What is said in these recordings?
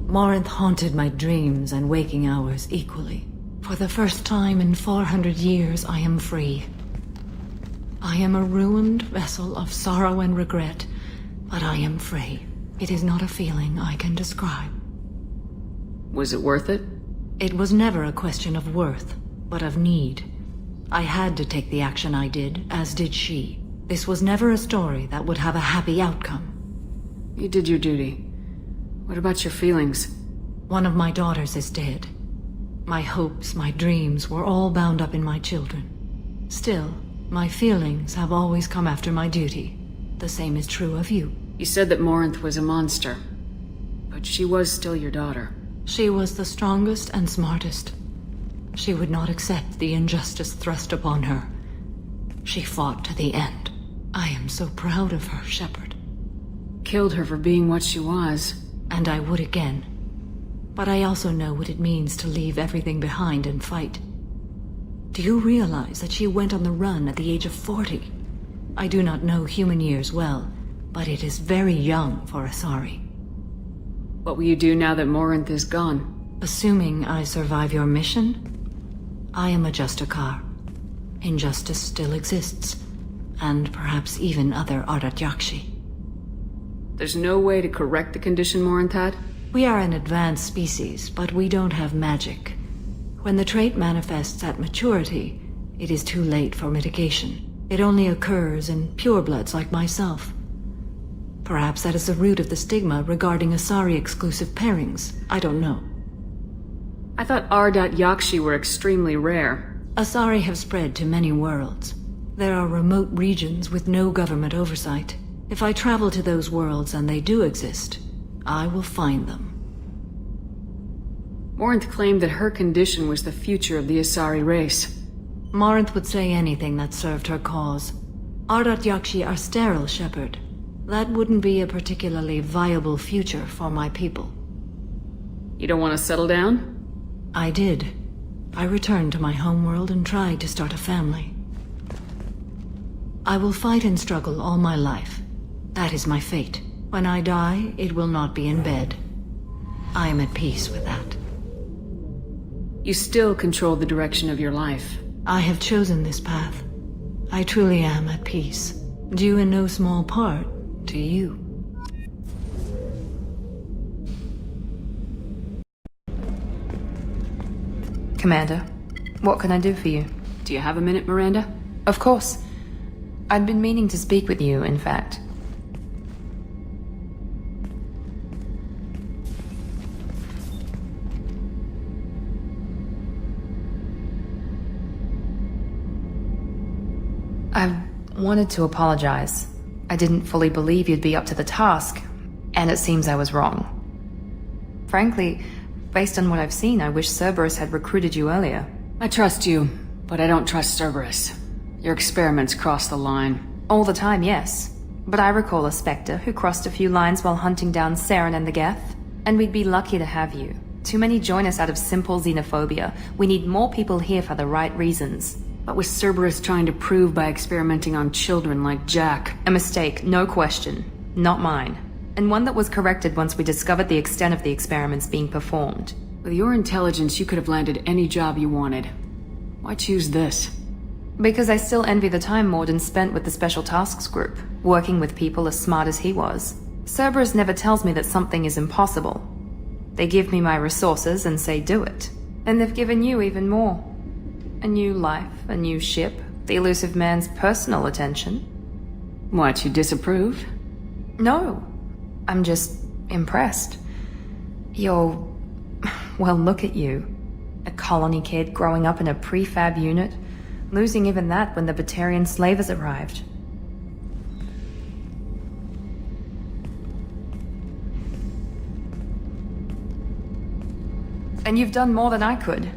Morinth haunted my dreams and waking hours equally. For the first time in 400 years, I am free. I am a ruined vessel of sorrow and regret, but I am free. It is not a feeling I can describe. Was it worth it? It was never a question of worth, but of need. I had to take the action I did, as did she. This was never a story that would have a happy outcome. You did your duty. What about your feelings? One of my daughters is dead. My hopes, my dreams were all bound up in my children. Still, my feelings have always come after my duty. The same is true of you. You said that Morinth was a monster, but she was still your daughter. She was the strongest and smartest. She would not accept the injustice thrust upon her. She fought to the end. I am so proud of her, Shepard. Killed her for being what she was. And I would again. But I also know what it means to leave everything behind and fight. Do you realize that she went on the run at the age of 40? I do not know human years well, but it is very young for Asari. What will you do now that Morinth is gone? Assuming I survive your mission, I am a Justicar. Injustice still exists, and perhaps even other Ardat-Yakshi. There's no way to correct the condition Morinth had? We are an advanced species, but we don't have magic. When the trait manifests at maturity, it is too late for mitigation. It only occurs in purebloods like myself. Perhaps that is the root of the stigma regarding Asari-exclusive pairings. I don't know. I thought Ardat-Yakshi were extremely rare. Asari have spread to many worlds. There are remote regions with no government oversight. If I travel to those worlds and they do exist, I will find them. Morinth claimed that her condition was the future of the Asari race. Morinth would say anything that served her cause. Ardat-Yakshi are sterile, Shepard. That wouldn't be a particularly viable future for my people. You don't want to settle down? I did. I returned to my homeworld and tried to start a family. I will fight and struggle all my life. That is my fate. When I die, it will not be in bed. I am at peace with that. You still control the direction of your life. I have chosen this path. I truly am at peace, due in no small part to you. Commander, what can I do for you? Do you have a minute, Miranda? Of course. I'd been meaning to speak with you, in fact. I wanted to apologize. I didn't fully believe you'd be up to the task, and it seems I was wrong. Frankly, based on what I've seen, I wish Cerberus had recruited you earlier. I trust you, but I don't trust Cerberus. Your experiments cross the line. All the time, yes. But I recall a Spectre who crossed a few lines while hunting down Saren and the Geth. And we'd be lucky to have you. Too many join us out of simple xenophobia. We need more people here for the right reasons. What was Cerberus trying to prove by experimenting on children like Jack? A mistake, no question. Not mine. And one that was corrected once we discovered the extent of the experiments being performed. With your intelligence, you could have landed any job you wanted. Why choose this? Because I still envy the time Morden spent with the Special Tasks Group, working with people as smart as he was. Cerberus never tells me that something is impossible. They give me my resources and say do it. And they've given you even more. A new life, a new ship, the elusive man's personal attention. What, you disapprove? No. I'm just impressed. You're... well, look at you. A colony kid growing up in a prefab unit, losing even that when the Batarian slavers arrived. And you've done more than I could.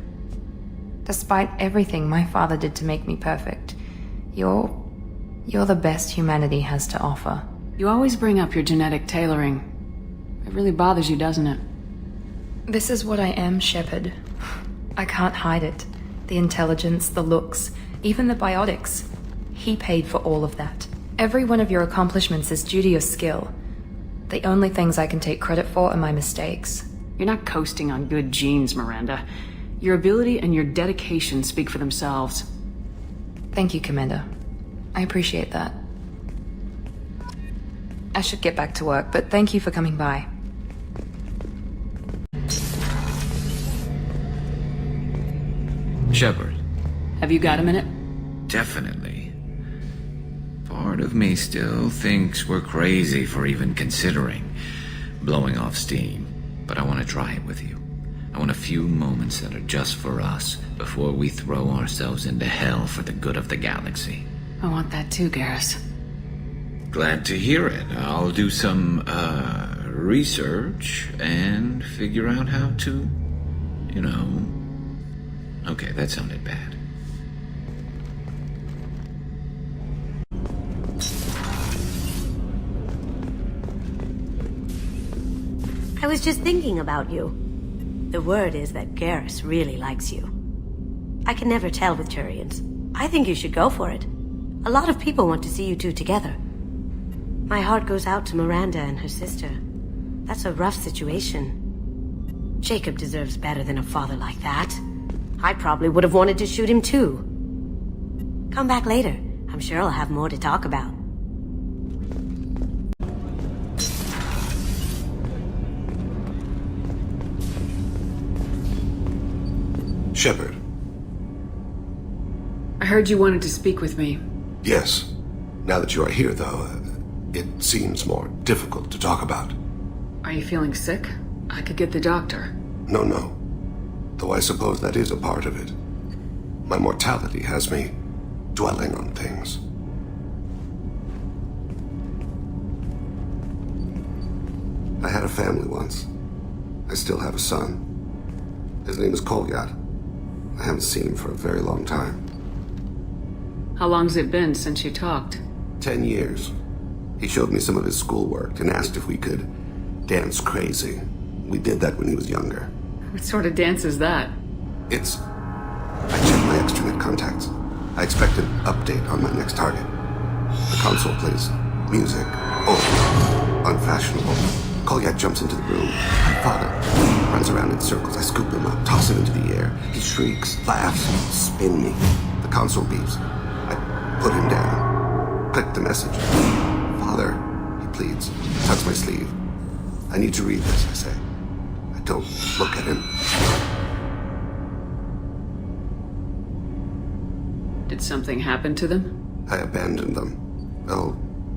Despite everything my father did to make me perfect, you're the best humanity has to offer. You always bring up your genetic tailoring. It really bothers you, doesn't it? This is what I am, Shepard. I can't hide it. The intelligence, the looks, even the biotics. He paid for all of that. Every one of your accomplishments is due to your skill. The only things I can take credit for are my mistakes. You're not coasting on good genes, Miranda. Your ability and your dedication speak for themselves. Thank you, Commander. I appreciate that. I should get back to work, but thank you for coming by. Shepard. Have you got a minute? Definitely. Part of me still thinks we're crazy for even considering blowing off steam, but I want to try it with you. I want a few moments that are just for us before we throw ourselves into hell for the good of the galaxy. I want that too, Garrus. Glad to hear it. I'll do some, research and figure out how to, Okay, that sounded bad. I was just thinking about you. The word is that Garrus really likes you. I can never tell with Turians. I think you should go for it. A lot of people want to see you two together. My heart goes out to Miranda and her sister. That's a rough situation. Jacob deserves better than a father like that. I probably would have wanted to shoot him too. Come back later. I'm sure I'll have more to talk about. Shepard. I heard you wanted to speak with me. Yes. Now that you are here, though, it seems more difficult to talk about. Are you feeling sick? I could get the doctor. No. Though I suppose that is a part of it. My mortality has me dwelling on things. I had a family once. I still have a son. His name is Kolyat. I haven't seen him for a very long time. How long's it been since you talked? 10 years. He showed me some of his schoolwork and asked if we could dance crazy. We did that when he was younger. What sort of dance is that? I checked my extranet contacts. I expect an update on my next target. The console plays music. Old. Unfashionable. Kolyat jumps into the room. My father runs around in circles. I scoop him up, toss him into the air. He shrieks, laughs, spin me. The console beeps. I put him down. Click the message. Father, he pleads. Tugs my sleeve. I need to read this, I say. I don't look at him. Did something happen to them? I abandoned them. Oh,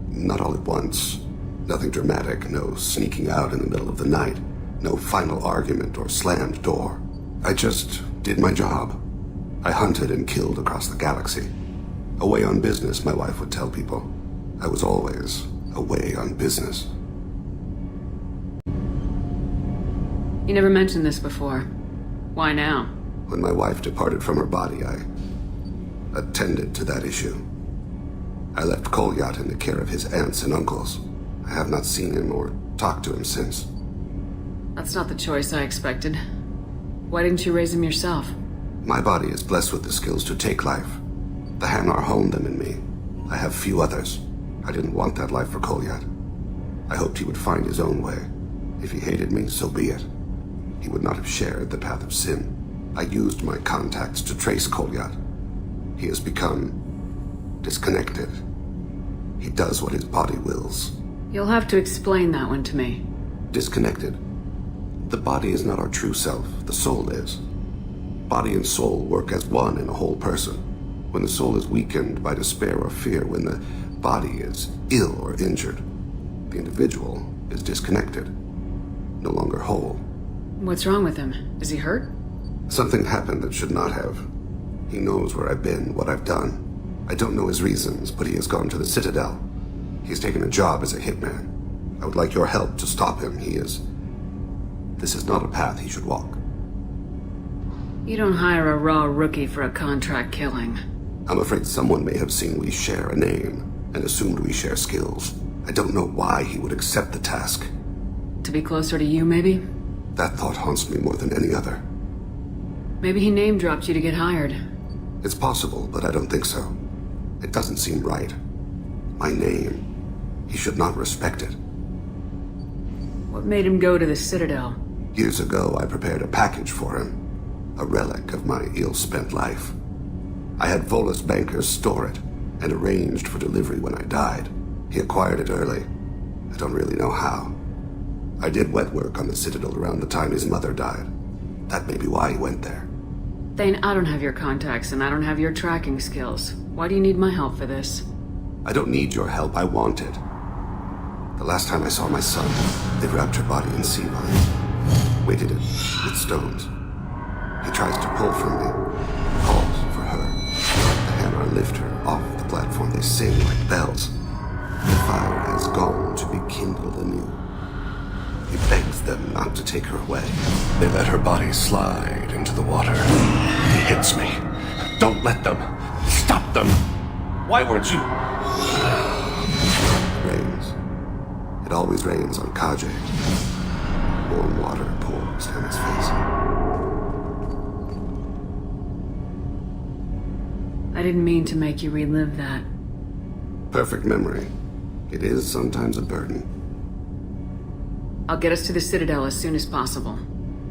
not all at once. Nothing dramatic, no sneaking out in the middle of the night, no final argument or slammed door. I just did my job. I hunted and killed across the galaxy. Away on business, my wife would tell people. I was always away on business. You never mentioned this before. Why now? When my wife departed from her body, I attended to that issue. I left Kolyat in the care of his aunts and uncles. I have not seen him or talked to him since. That's not the choice I expected. Why didn't you raise him yourself? My body is blessed with the skills to take life. The Hanar honed them in me. I have few others. I didn't want that life for Kolyat. I hoped he would find his own way. If he hated me, so be it. He would not have shared the path of sin. I used my contacts to trace Kolyat. He has become disconnected. He does what his body wills. You'll have to explain that one to me. Disconnected. The body is not our true self. The soul is. Body and soul work as one in a whole person. When the soul is weakened by despair or fear, when the body is ill or injured, the individual is disconnected, no longer whole. What's wrong with him? Is he hurt? Something happened that should not have. He knows where I've been, what I've done. I don't know his reasons, but he has gone to the Citadel. He's taken a job as a hitman. I would like your help to stop him. This is not a path he should walk. You don't hire a raw rookie for a contract killing. I'm afraid someone may have seen we share a name and assumed we share skills. I don't know why he would accept the task. To be closer to you, maybe? That thought haunts me more than any other. Maybe he name-dropped you to get hired. It's possible, but I don't think so. It doesn't seem right. My name. He should not respect it. What made him go to the Citadel? Years ago, I prepared a package for him, a relic of my ill-spent life. I had Volus bankers store it, and arranged for delivery when I died. He acquired it early. I don't really know how. I did wet work on the Citadel around the time his mother died. That may be why he went there. Thane, I don't have your contacts, and I don't have your tracking skills. Why do you need my help for this? I don't need your help, I want it. The last time I saw my son, they wrapped her body in sea vines, weighted it with stones. He tries to pull from me, calls for her. The hammer lift her off the platform, they sing like bells. The fire has gone to be kindled anew. He begs them not to take her away. They let her body slide into the water. He hits me. Don't let them. Stop them. Why weren't you? It rains. It always rains on Kaje. Warm water pours down his face. I didn't mean to make you relive that. Perfect memory. It is sometimes a burden. I'll get us to the Citadel as soon as possible.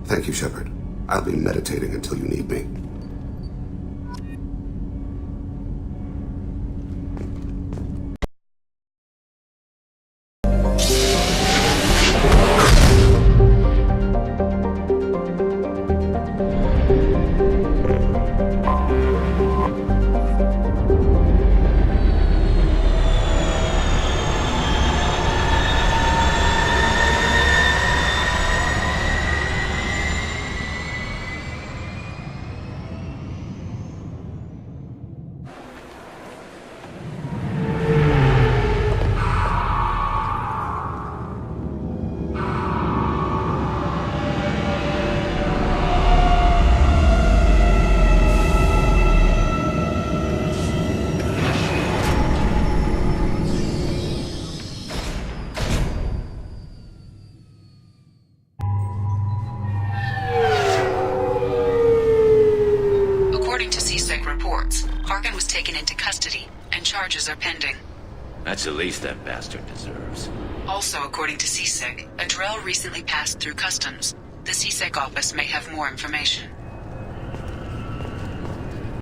Thank you, Shepard. I'll be meditating until you need me. Charges are pending. That's the least that bastard deserves. Also, according to CSEC, a Drell recently passed through customs. The CSEC office may have more information.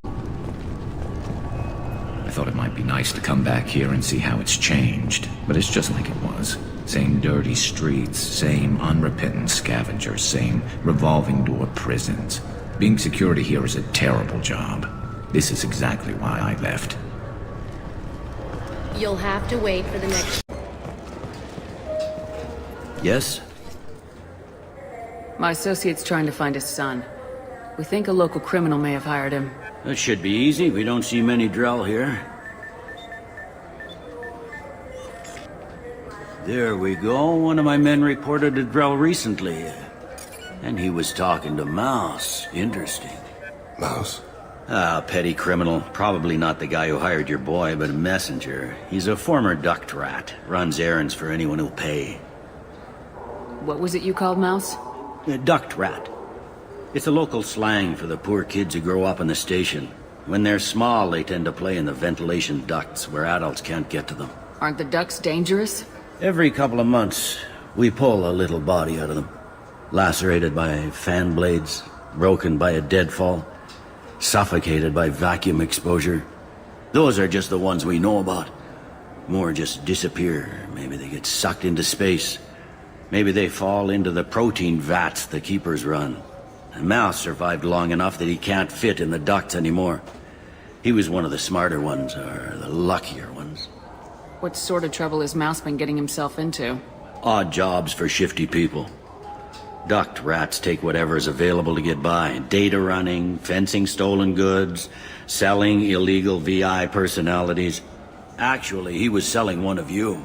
I thought it might be nice to come back here and see how it's changed, but it's just like it was. Same dirty streets, same unrepentant scavengers, same revolving door prisons. Being security here is a terrible job. This is exactly why I left. You'll have to wait for the next... Yes? My associate's trying to find his son. We think a local criminal may have hired him. That should be easy. We don't see many Drell here. There we go. One of my men reported a Drell recently. And he was talking to Mouse. Interesting. Mouse? Ah, petty criminal. Probably not the guy who hired your boy, but a messenger. He's a former duct rat. Runs errands for anyone who'll pay. What was it you called Mouse? A duct rat. It's a local slang for the poor kids who grow up in the station. When they're small, they tend to play in the ventilation ducts where adults can't get to them. Aren't the ducts dangerous? Every couple of months, we pull a little body out of them. Lacerated by fan blades, broken by a deadfall, suffocated by vacuum exposure. Those are just the ones we know about. More just disappear. Maybe they get sucked into space. Maybe they fall into the protein vats the keepers run. And Mouse survived long enough that he can't fit in the ducts anymore. He was one of the smarter ones, or the luckier ones. What sort of trouble has Mouse been getting himself into? Odd jobs for shifty people. Duct rats take whatever is available to get by. Data running, fencing stolen goods, selling illegal VI personalities. Actually, he was selling one of you.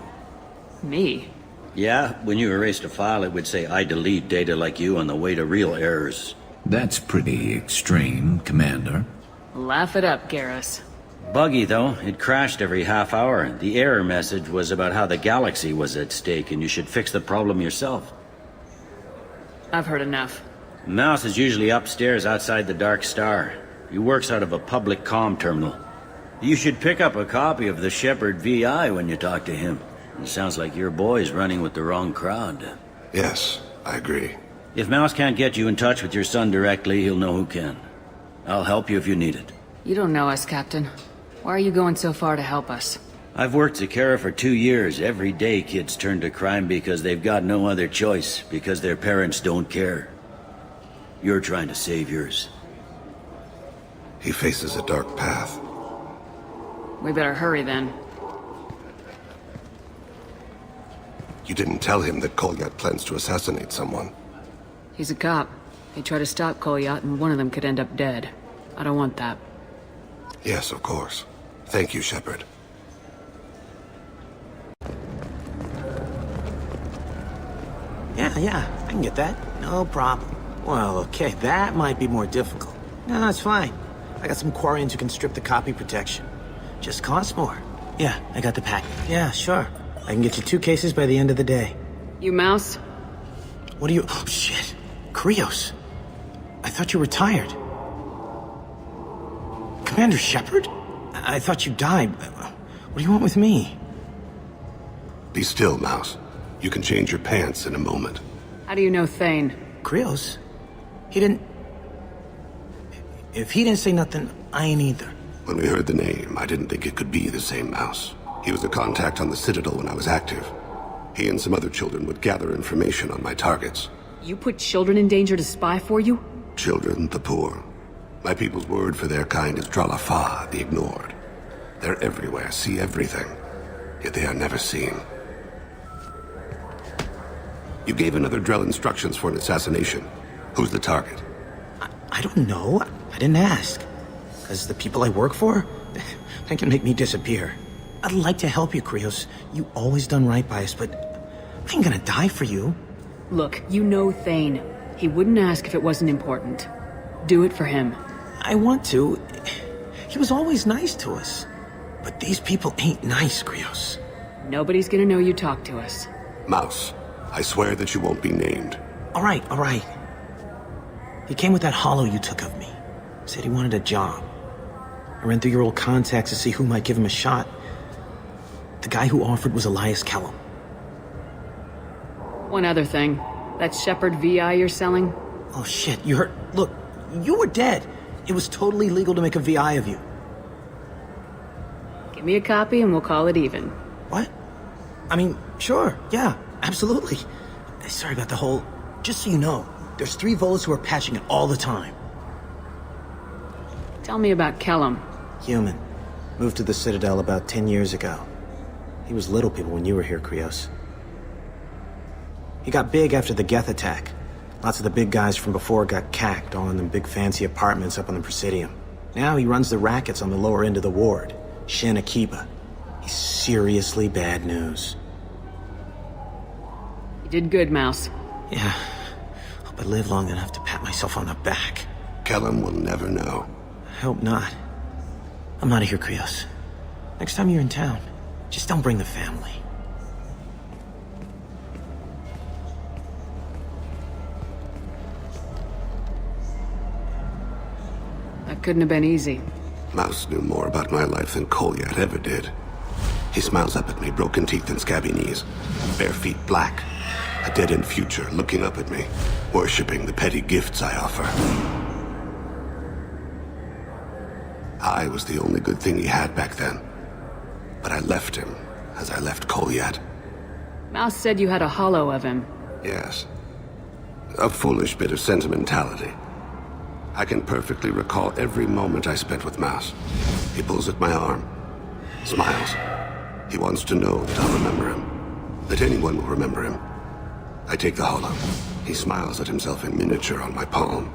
Me? Yeah, when you erased a file, it would say, I delete data like you on the way to real errors. That's pretty extreme, Commander. Laugh it up, Garrus. Buggy, though. It crashed every half hour. The error message was about how the galaxy was at stake and you should fix the problem yourself. I've heard enough. Mouse is usually upstairs outside the Dark Star. He works out of a public comm terminal. You should pick up a copy of the Shepard VI when you talk to him. It sounds like your boy's running with the wrong crowd. Yes, I agree. If Mouse can't get you in touch with your son directly, he'll know who can. I'll help you if you need it. You don't know us, Captain. Why are you going so far to help us? I've worked Zakera for 2 years. Every day kids turn to crime because they've got no other choice, because their parents don't care. You're trying to save yours. He faces a dark path. We better hurry then. You didn't tell him that Kolyat plans to assassinate someone. He's a cop. They try to stop Kolyat and one of them could end up dead. I don't want that. Yes, of course. Thank you, Shepard. Yeah, I can get that. No problem. Well, okay, that might be more difficult. No, it's fine. I got some Quarians who can strip the copy protection. Just costs more. Yeah, I got the pack. Yeah, sure. I can get you 2 cases by the end of the day. You Mouse? What are you... Oh, shit. Krios. I thought you retired. Commander Shepard? I thought you died. What do you want with me? Be still, Mouse. You can change your pants in a moment. How do you know Thane? Krios? He didn't... If he didn't say nothing, I ain't either. When we heard the name, I didn't think it could be the same Mouse. He was a contact on the Citadel when I was active. He and some other children would gather information on my targets. You put children in danger to spy for you? Children, the poor. My people's word for their kind is Dralafa, the ignored. They're everywhere, see everything, yet they are never seen. You gave another Drell instructions for an assassination. Who's the target? I don't know. I didn't ask. Because the people I work for, they can make me disappear. I'd like to help you, Krios. You always done right by us, but I ain't gonna die for you. Look, you know Thane. He wouldn't ask if it wasn't important. Do it for him. I want to. He was always nice to us. But these people ain't nice, Krios. Nobody's gonna know you talked to us. Mouse, I swear that you won't be named. All right. He came with that hollow you took of me. Said he wanted a job. I ran through your old contacts to see who might give him a shot. The guy who offered was Elias Kellum. One other thing. That Shepard VI you're selling? Oh shit, you heard... Look, you were dead. It was totally legal to make a VI of you. Give me a copy and we'll call it even. What? I mean, sure, yeah, absolutely. Sorry about the whole... Just so you know, there's 3 Volas who are patching it all the time. Tell me about Kellum. Human. Moved to the Citadel about 10 years ago. He was Little People when you were here, Krios. He got big after the Geth attack. Lots of the big guys from before got cacked, all in them big fancy apartments up on the Presidium. Now he runs the rackets on the lower end of the ward, Shin Akiba. He's seriously bad news. You did good, Mouse. Yeah. Hope I live long enough to pat myself on the back. Kellum will never know. I hope not. I'm out of here, Krios. Next time you're in town, just don't bring the family. That couldn't have been easy. Mouse knew more about my life than Kolyat ever did. He smiles up at me, broken teeth and scabby knees. Bare feet black. A dead-end future looking up at me, worshipping the petty gifts I offer. I was the only good thing he had back then. But I left him, as I left Kolyat. Mouse said you had a hollow of him. Yes. A foolish bit of sentimentality. I can perfectly recall every moment I spent with Mouse. He pulls at my arm, smiles. He wants to know that I'll remember him, that anyone will remember him. I take the hollow. He smiles at himself in miniature on my palm.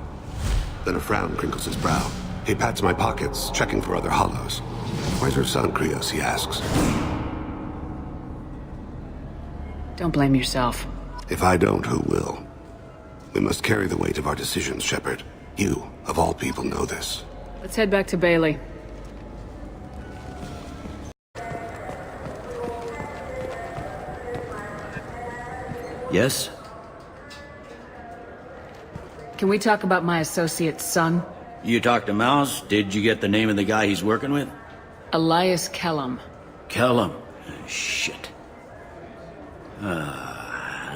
Then a frown crinkles his brow. He pats my pockets, checking for other hollows. Where's your son, Krios, he asks. Don't blame yourself. If I don't, who will? We must carry the weight of our decisions, Shepard. You, of all people, know this. Let's head back to Bailey. Yes? Can we talk about my associate's son? You talked to Mouse? Did you get the name of the guy he's working with? Elias Kellum. Kellum. Shit.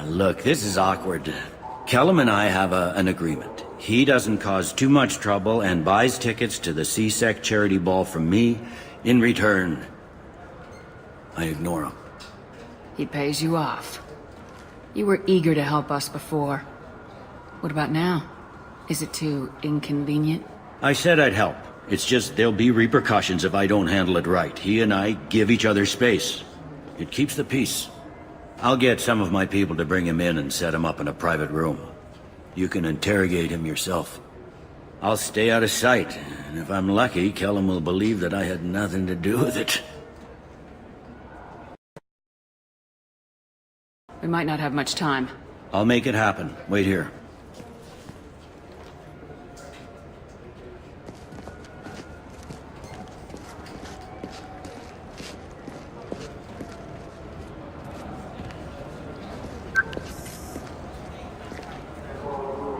Look, this is awkward. Kellum and I have an agreement. He doesn't cause too much trouble and buys tickets to the CSEC charity ball from me. In return, I ignore him. He pays you off. You were eager to help us before. What about now? Is it too inconvenient? I said I'd help. It's just there'll be repercussions if I don't handle it right. He and I give each other space. It keeps the peace. I'll get some of my people to bring him in and set him up in a private room. You can interrogate him yourself. I'll stay out of sight, and if I'm lucky, Kellum will believe that I had nothing to do with it. We might not have much time. I'll make it happen. Wait here.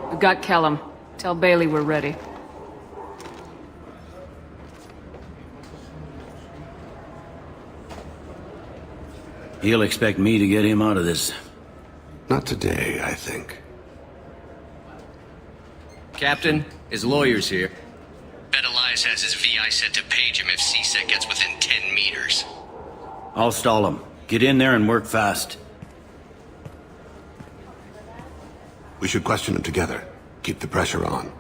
We've got Kellum. Tell Bailey we're ready. He'll expect me to get him out of this. Not today, I think. Captain, his lawyer's here. Bet Elias has his VI set to page him if CSEC gets within 10 meters. I'll stall him. Get in there and work fast. We should question him together. Keep the pressure on.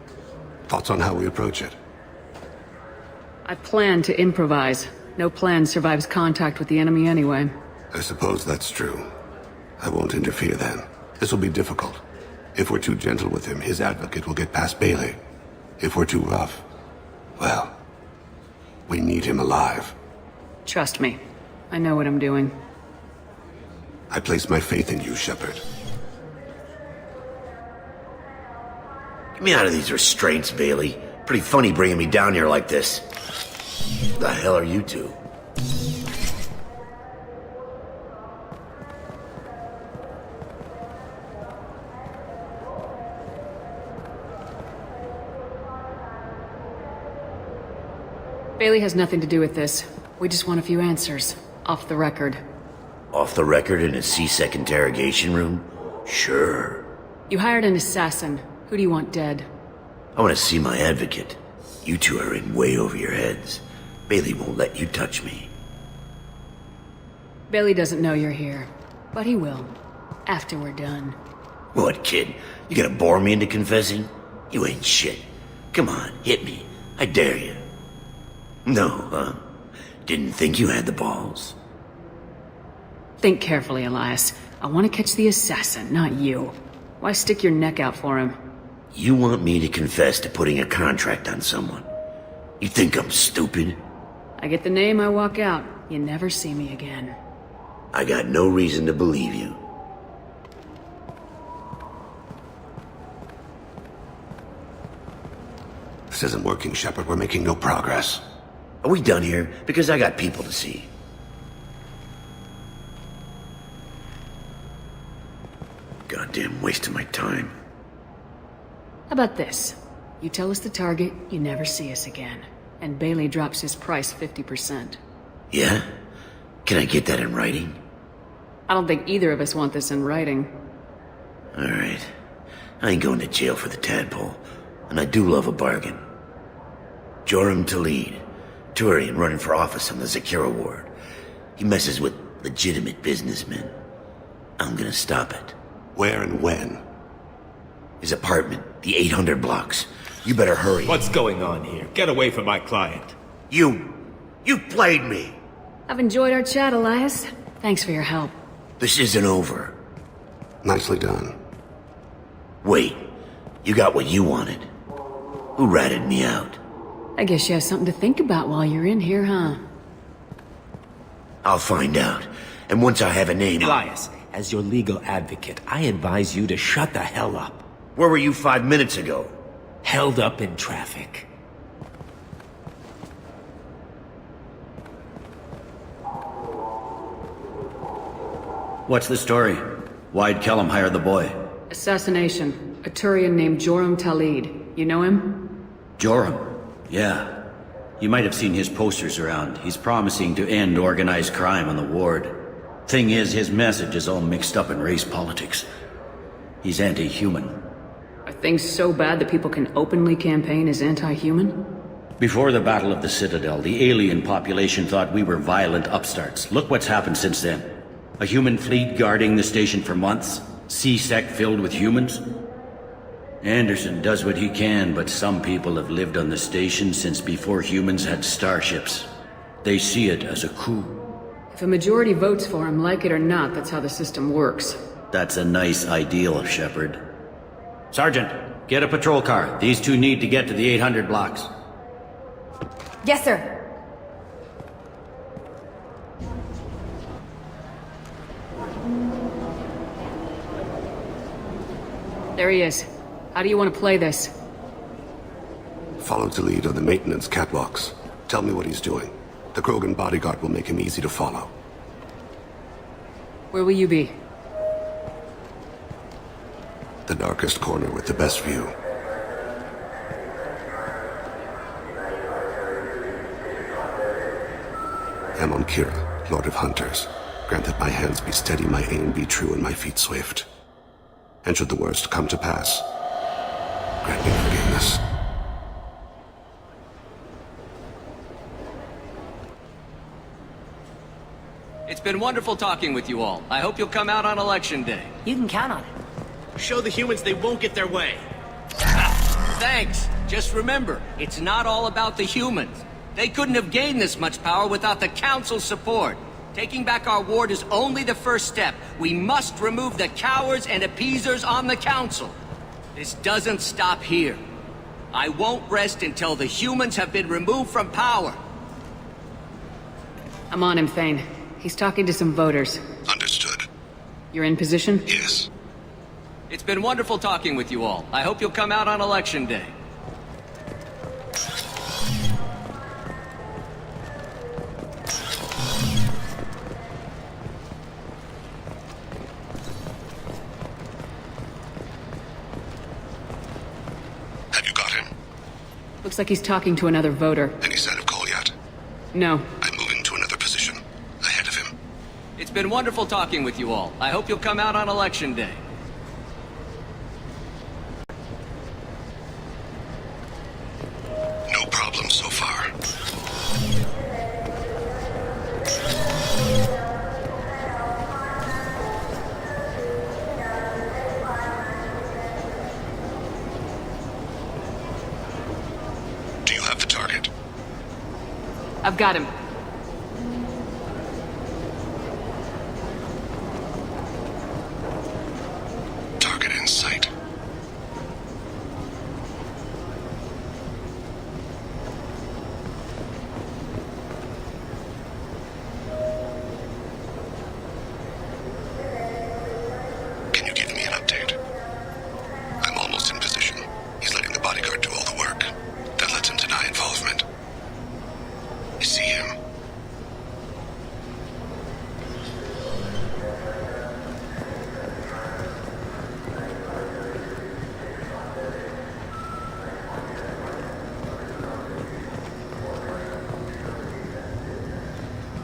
Thoughts on how we approach it? I plan to improvise. No plan survives contact with the enemy anyway. I suppose that's true. I won't interfere then. This will be difficult. If we're too gentle with him, his advocate will get past Bailey. If we're too rough, well, we need him alive. Trust me. I know what I'm doing. I place my faith in you, Shepard. Get me out of these restraints, Bailey. Pretty funny bringing me down here like this. The hell are you two? Bailey has nothing to do with this. We just want a few answers. Off the record. Off the record in a CSEC interrogation room? Sure. You hired an assassin. Who do you want dead? I want to see my advocate. You two are in way over your heads. Bailey won't let you touch me. Bailey doesn't know you're here. But he will. After we're done. What, kid? You gonna bore me into confessing? You ain't shit. Come on, hit me. I dare you. No, huh? Didn't think you had the balls. Think carefully, Elias. I want to catch the assassin, not you. Why stick your neck out for him? You want me to confess to putting a contract on someone? You think I'm stupid? I get the name, I walk out. You never see me again. I got no reason to believe you. This isn't working, Shepard. We're making no progress. Are we done here? Because I got people to see. Goddamn waste of my time. How about this? You tell us the target, you never see us again. And Bailey drops his price 50%. Yeah? Can I get that in writing? I don't think either of us want this in writing. Alright. I ain't going to jail for the tadpole. And I do love a bargain. Joram Talid. Turian running for office on the Zakira ward. He messes with legitimate businessmen. I'm gonna stop it. Where and when? His apartment, the 800 blocks. You better hurry. What's going on here? Get away from my client. You played me. I've enjoyed our chat, Elias. Thanks for your help. This isn't over. Nicely done. Wait, you got what you wanted. Who ratted me out? I guess you have something to think about while you're in here, huh? I'll find out. And once I have a name... Elias, as your legal advocate, I advise you to shut the hell up. Where were you 5 minutes ago? Held up in traffic. What's the story? Why'd Kellum hire the boy? Assassination. A Turian named Joram Talid. You know him? Joram? Yeah. You might have seen his posters around. He's promising to end organized crime on the ward. Thing is, his message is all mixed up in race politics. He's anti-human. Are things so bad that people can openly campaign as anti-human? Before the Battle of the Citadel, the alien population thought we were violent upstarts. Look what's happened since then. A human fleet guarding the station for months. C-Sec filled with humans. Anderson does what he can, but some people have lived on the station since before humans had starships. They see it as a coup. If a majority votes for him, like it or not, that's how the system works. That's a nice ideal, Shepard. Sergeant, get a patrol car. These two need to get to the 800 blocks. Yes, sir. There he is. How do you want to play this? Follow the lead on the maintenance catwalks. Tell me what he's doing. The Krogan bodyguard will make him easy to follow. Where will you be? The darkest corner with the best view. I'm on Kira, Lord of Hunters. Grant that my hands be steady, my aim be true, and my feet swift. And should the worst come to pass, grant me forgiveness. It's been wonderful talking with you all. I hope you'll come out on Election Day. You can count on it. Show the humans they won't get their way. Thanks. Just remember, it's not all about the humans. They couldn't have gained this much power without the Council's support. Taking back our ward is only the first step. We must remove the cowards and appeasers on the Council. This doesn't stop here. I won't rest until the humans have been removed from power. I'm on him, Thane. He's talking to some voters. Understood. You're in position? Yes. It's been wonderful talking with you all. I hope you'll come out on Election Day. Have you got him? Looks like he's talking to another voter. Any sign of call yet? No. I'm moving to another position. Ahead of him. It's been wonderful talking with you all. I hope you'll come out on Election Day. No problem so far. Do you have the target? I've got him. Target in sight. Can you give me an update? I'm almost in position. He's letting the bodyguard do all the work. That lets him deny involvement. You see him?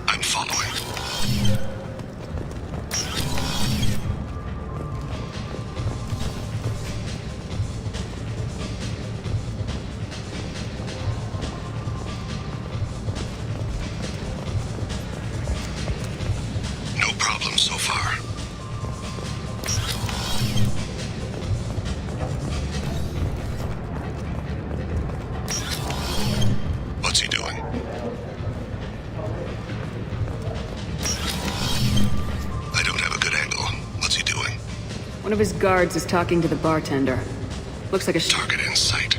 I'm following. No problem so far. What's he doing? I don't have a good angle. What's he doing? One of his guards is talking to the bartender. Looks like a Target in sight.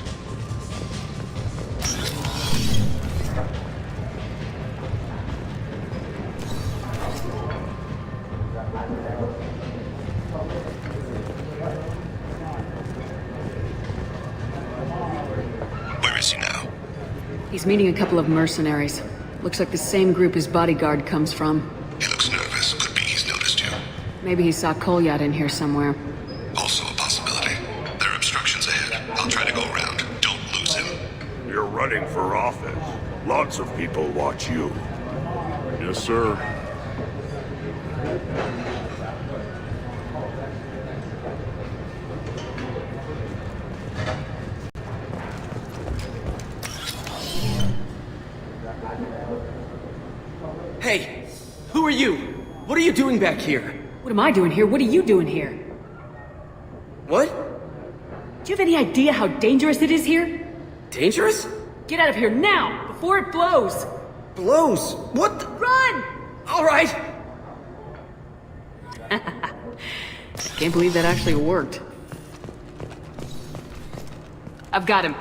Where is he now? He's meeting a couple of mercenaries. Looks like the same group his bodyguard comes from. He looks nervous. Could be he's noticed you. Maybe he saw Kolyat in here somewhere. Also a possibility. There are obstructions ahead. I'll try to go around. Don't lose him. You're running for office. Lots of people watch you. Yes, sir. Who are you? What are you doing back here? What am I doing here? What are you doing here? What? Do you have any idea how dangerous it is here? Dangerous? Get out of here now, before it blows! Blows? What the— Run! Alright! Can't believe that actually worked. I've got him.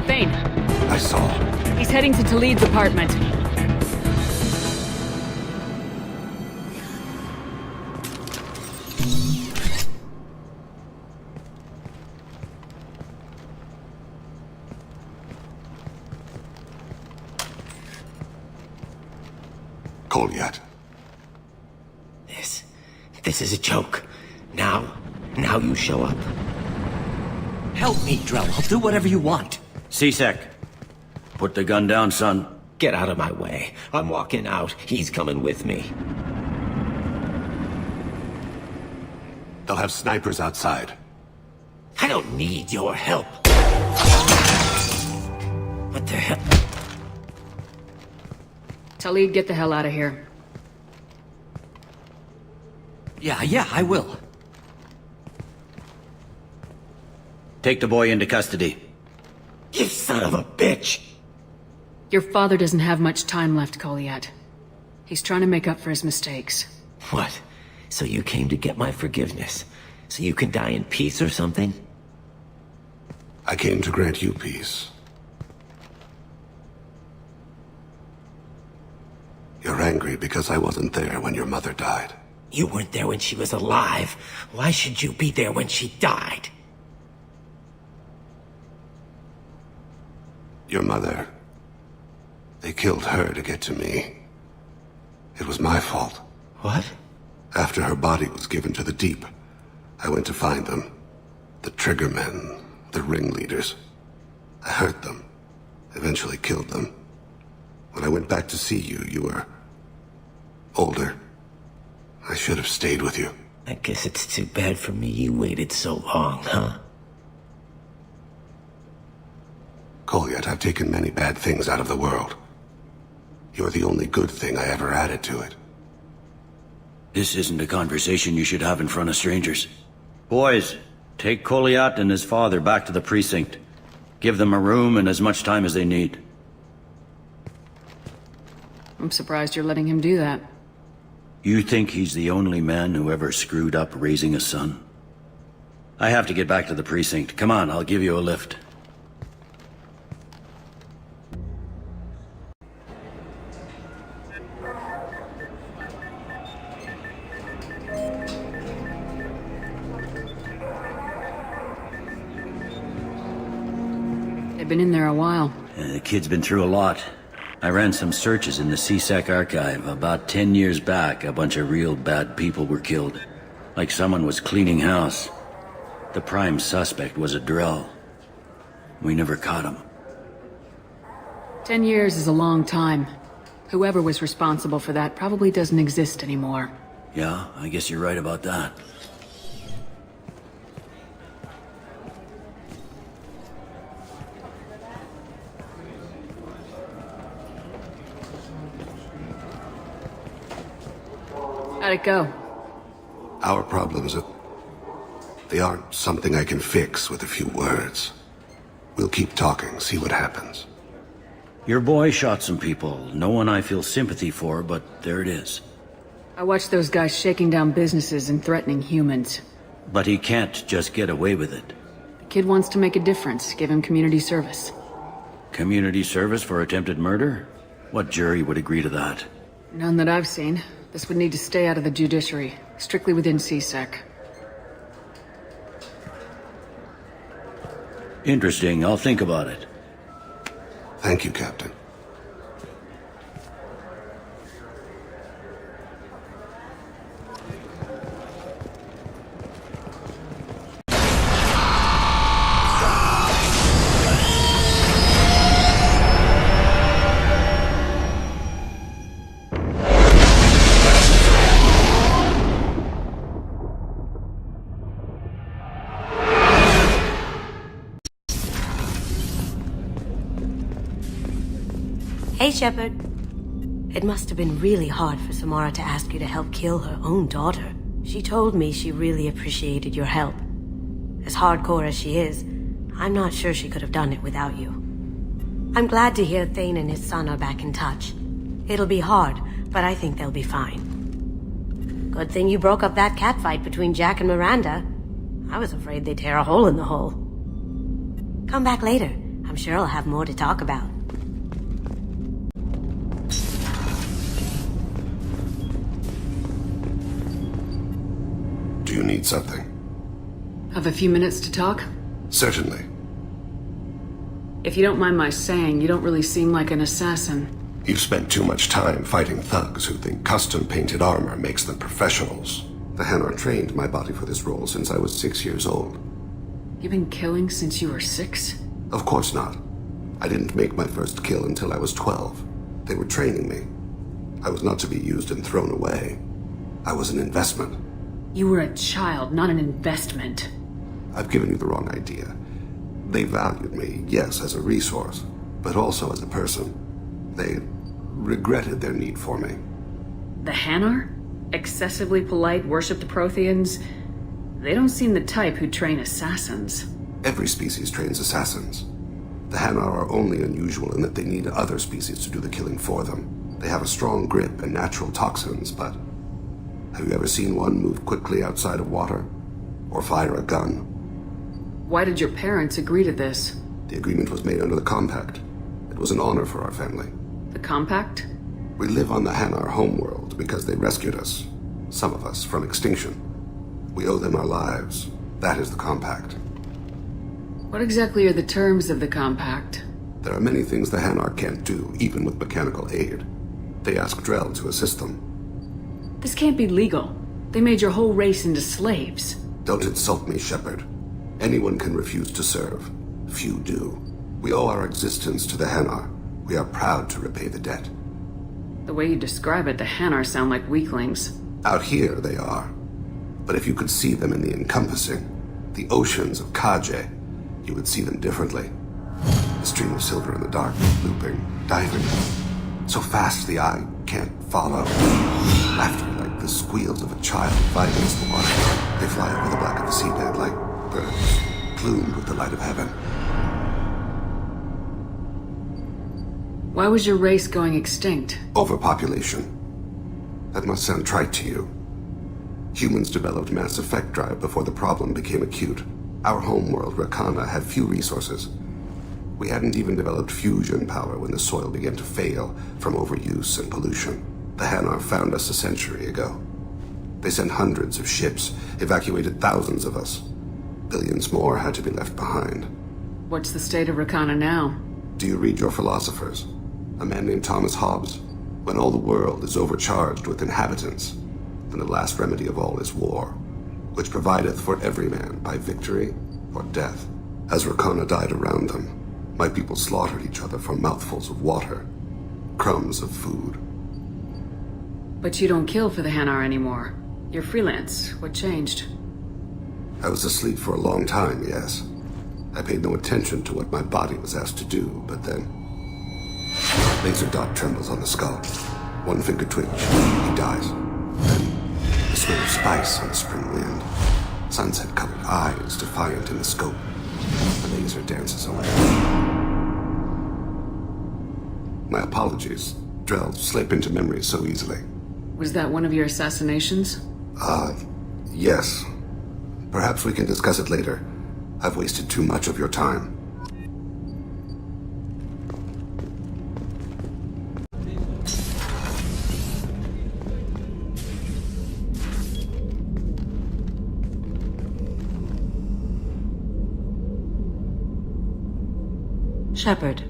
Thane. I saw. He's heading to Talid's apartment. Kolyat. This is a joke. Now you show up. Help me, Drell. I'll do whatever you want. C-Sec. Put the gun down, son. Get out of my way. I'm walking out. He's coming with me. They'll have snipers outside. I don't need your help. What the hell? Talid, get the hell out of here. Yeah, I will. Take the boy into custody. You son of a bitch! Your father doesn't have much time left, Kolyat. He's trying to make up for his mistakes. What? So you came to get my forgiveness? So you can die in peace or something? I came to grant you peace. You're angry because I wasn't there when your mother died. You weren't there when she was alive. Why should you be there when she died? Your mother... They killed her to get to me. It was my fault. What? After her body was given to the Deep, I went to find them. The Triggermen, the ringleaders. I hurt them. Eventually killed them. When I went back to see you, you were... older. I should have stayed with you. I guess it's too bad for me you waited so long, huh? Kolyat, I've taken many bad things out of the world. You're the only good thing I ever added to it. This isn't a conversation you should have in front of strangers. Boys, take Kolyat and his father back to the precinct. Give them a room and as much time as they need. I'm surprised you're letting him do that. You think he's the only man who ever screwed up raising a son? I have to get back to the precinct. Come on, I'll give you a lift. They've been in there a while. The kid's been through a lot. I ran some searches in the C-Sec archive. About 10 years back, a bunch of real bad people were killed. Like someone was cleaning house. The prime suspect was a Drell. We never caught him. 10 years is a long time. Whoever was responsible for that probably doesn't exist anymore. Yeah, I guess you're right about that. How'd it go? Our problems they aren't something I can fix with a few words. We'll keep talking, see what happens. Your boy shot some people. No one I feel sympathy for, but there it is. I watched those guys shaking down businesses and threatening humans. But he can't just get away with it. The kid wants to make a difference. Give him community service. Community service for attempted murder? What jury would agree to that? None that I've seen. This would need to stay out of the judiciary, strictly within C-Sec. Interesting. I'll think about it. Thank you, Captain. Hey, Shepard. It must have been really hard for Samara to ask you to help kill her own daughter. She told me she really appreciated your help. As hardcore as she is, I'm not sure she could have done it without you. I'm glad to hear Thane and his son are back in touch. It'll be hard, but I think they'll be fine. Good thing you broke up that catfight between Jack and Miranda. I was afraid they'd tear a hole in the hull. Come back later. I'm sure I'll have more to talk about. Do you need something? Have a few minutes to talk? Certainly. If you don't mind my saying, you don't really seem like an assassin. You've spent too much time fighting thugs who think custom-painted armor makes them professionals. The Hanar trained my body for this role since I was 6 years old. You've been killing since you were 6? Of course not. I didn't make my first kill until I was 12. They were training me. I was not to be used and thrown away. I was an investment. You were a child, not an investment. I've given you the wrong idea. They valued me, yes, as a resource, but also as a person. They regretted their need for me. The Hanar? Excessively polite, worship the Protheans? They don't seem the type who train assassins. Every species trains assassins. The Hanar are only unusual in that they need other species to do the killing for them. They have a strong grip and natural toxins, but have you ever seen one move quickly outside of water? Or fire a gun? Why did your parents agree to this? The agreement was made under the Compact. It was an honor for our family. The Compact? We live on the Hanar homeworld because they rescued us, some of us, from extinction. We owe them our lives. That is the Compact. What exactly are the terms of the Compact? There are many things the Hanar can't do, even with mechanical aid. They ask Drell to assist them. This can't be legal. They made your whole race into slaves. Don't insult me, Shepard. Anyone can refuse to serve. Few do. We owe our existence to the Hanar. We are proud to repay the debt. The way you describe it, the Hanar sound like weaklings. Out here, they are. But if you could see them in the encompassing, the oceans of Kaje, you would see them differently. A stream of silver in the dark, looping, diving. So fast the eye can't follow. Laughter like the squeals of a child fighting against the water. They fly over the black of the seabed like birds, plumed with the light of heaven. Why was your race going extinct? Overpopulation. That must sound trite to you. Humans developed mass effect drive before the problem became acute. Our homeworld, Rakana, had few resources. We hadn't even developed fusion power when the soil began to fail from overuse and pollution. The Hanar found us a century ago. They sent hundreds of ships, evacuated thousands of us. Billions more had to be left behind. What's the state of Rakana now? Do you read your philosophers? A man named Thomas Hobbes. When all the world is overcharged with inhabitants, then the last remedy of all is war, which provideth for every man by victory or death. As Rakana died around them, my people slaughtered each other for mouthfuls of water, crumbs of food. But you don't kill for the Hanar anymore. You're freelance. What changed? I was asleep for a long time, yes. I paid no attention to what my body was asked to do, but then... Laser dot trembles on the skull. One finger twitch. He dies. Then, the smell of spice on the spring wind. Sunset-colored eyes defiant in the scope. The laser dances away. My apologies. Drell slip into memory so easily. Was that one of your assassinations? Yes. Perhaps we can discuss it later. I've wasted too much of your time. Shepard.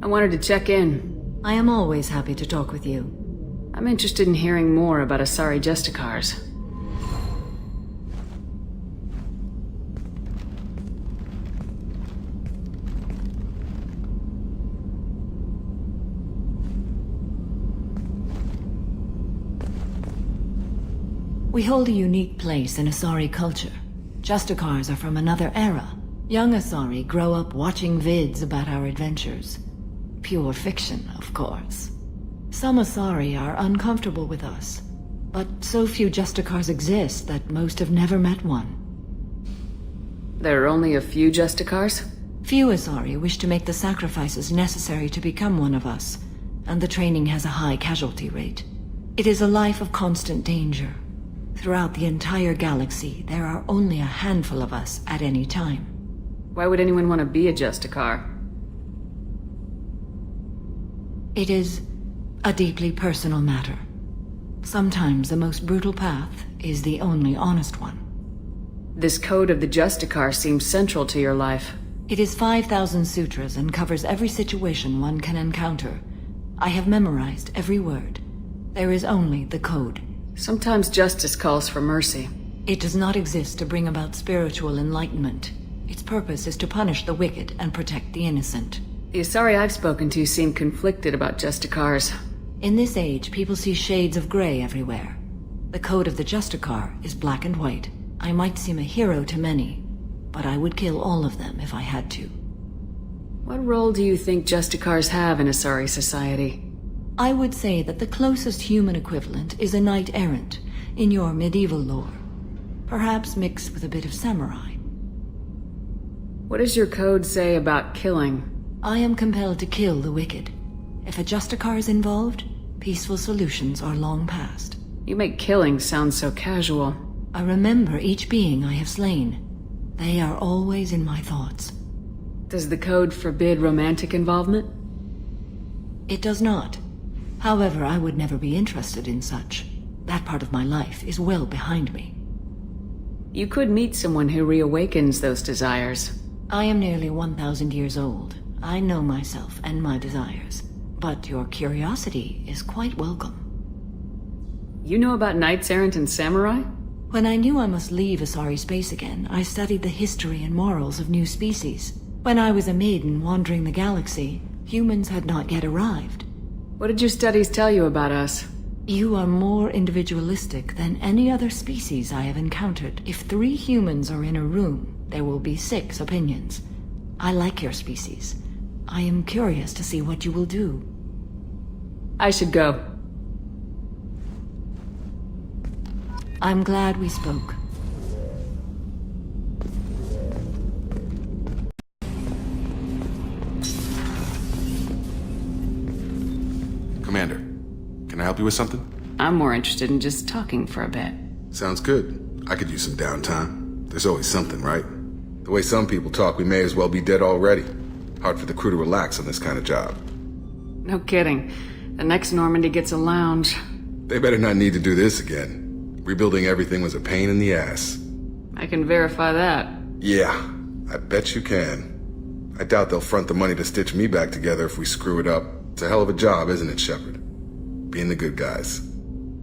I wanted to check in. I am always happy to talk with you. I'm interested in hearing more about Asari Justicars. We hold a unique place in Asari culture. Justicars are from another era. Young Asari grow up watching vids about our adventures. Pure fiction, of course. Some Asari are uncomfortable with us, but so few Justicars exist that most have never met one. There are only a few Justicars? Few Asari wish to make the sacrifices necessary to become one of us, and the training has a high casualty rate. It is a life of constant danger. Throughout the entire galaxy, there are only a handful of us at any time. Why would anyone want to be a Justicar? It is a deeply personal matter. Sometimes the most brutal path is the only honest one. This code of the Justicar seems central to your life. It is 5,000 sutras and covers every situation one can encounter. I have memorized every word. There is only the code. Sometimes justice calls for mercy. It does not exist to bring about spiritual enlightenment. Its purpose is to punish the wicked and protect the innocent. The Asari I've spoken to seem conflicted about Justicars. In this age, people see shades of gray everywhere. The code of the Justicar is black and white. I might seem a hero to many, but I would kill all of them if I had to. What role do you think Justicars have in Asari society? I would say that the closest human equivalent is a knight-errant in your medieval lore. Perhaps mixed with a bit of samurai. What does your code say about killing? I am compelled to kill the wicked. If a Justicar is involved, peaceful solutions are long past. You make killing sound so casual. I remember each being I have slain. They are always in my thoughts. Does the code forbid romantic involvement? It does not. However, I would never be interested in such. That part of my life is well behind me. You could meet someone who reawakens those desires. I am nearly 1,000 years old. I know myself and my desires. But your curiosity is quite welcome. You know about knights errant and samurai? When I knew I must leave Asari space again, I studied the history and morals of new species. When I was a maiden wandering the galaxy, humans had not yet arrived. What did your studies tell you about us? You are more individualistic than any other species I have encountered. If 3 humans are in a room, there will be 6 opinions. I like your species. I am curious to see what you will do. I should go. I'm glad we spoke. Commander, can I help you with something? I'm more interested in just talking for a bit. Sounds good. I could use some downtime. There's always something, right? The way some people talk, we may as well be dead already. Hard for the crew to relax on this kind of job. No kidding. The next Normandy gets a lounge. They better not need to do this again. Rebuilding everything was a pain in the ass. I can verify that. Yeah, I bet you can. I doubt they'll front the money to stitch me back together if we screw it up. It's a hell of a job, isn't it, Shepard? Being the good guys.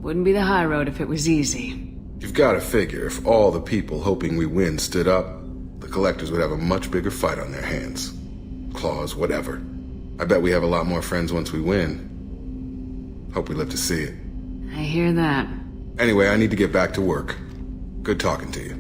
Wouldn't be the high road if it was easy. You've got to figure if all the people hoping we win stood up, the Collectors would have a much bigger fight on their hands. Claws, whatever. I bet we have a lot more friends once we win. Hope we live to see it. I hear that. Anyway, I need to get back to work. Good talking to you.